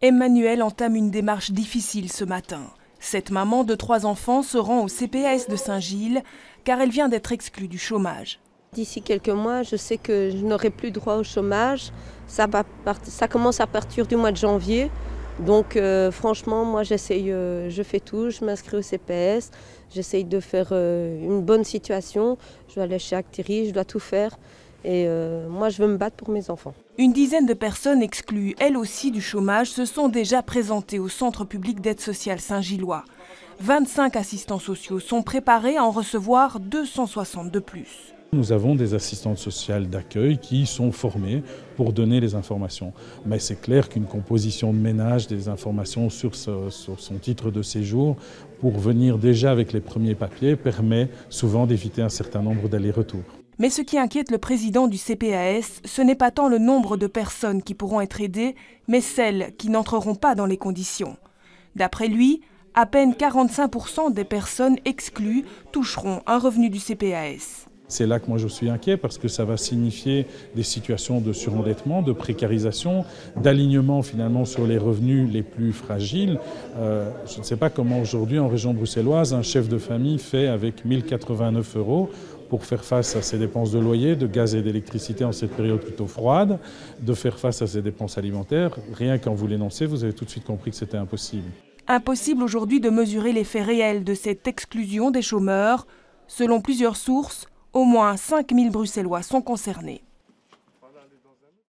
Emmanuelle entame une démarche difficile ce matin. Cette maman de 3 enfants se rend au CPAS de Saint-Gilles car elle vient d'être exclue du chômage. D'ici quelques mois, je sais que je n'aurai plus droit au chômage. Ça commence à partir du mois de janvier. Donc franchement, moi j'essaye, je fais tout, je m'inscris au CPS, j'essaye de faire une bonne situation. Je dois aller chez Actiri, je dois tout faire. Et moi je veux me battre pour mes enfants. Une dizaine de personnes exclues, elles aussi du chômage, se sont déjà présentées au Centre public d'aide sociale Saint-Gillois. 25 assistants sociaux sont préparés à en recevoir 260 de plus. Nous avons des assistantes sociales d'accueil qui sont formées pour donner les informations. Mais c'est clair qu'une composition de ménage, des informations sur son titre de séjour, pour venir déjà avec les premiers papiers, permet souvent d'éviter un certain nombre d'allers-retours. Mais ce qui inquiète le président du CPAS, ce n'est pas tant le nombre de personnes qui pourront être aidées, mais celles qui n'entreront pas dans les conditions. D'après lui, à peine 45% des personnes exclues toucheront un revenu du CPAS. C'est là que moi je suis inquiet parce que ça va signifier des situations de surendettement, de précarisation, d'alignement finalement sur les revenus les plus fragiles. Je ne sais pas comment aujourd'hui en région bruxelloise un chef de famille fait avec 1 089 € pour faire face à ses dépenses de loyer, de gaz et d'électricité en cette période plutôt froide, de faire face à ses dépenses alimentaires. Rien qu'en vous l'énoncez, vous avez tout de suite compris que c'était impossible. Impossible aujourd'hui de mesurer l'effet réel de cette exclusion des chômeurs. Selon plusieurs sources, au moins 5 000 Bruxellois sont concernés.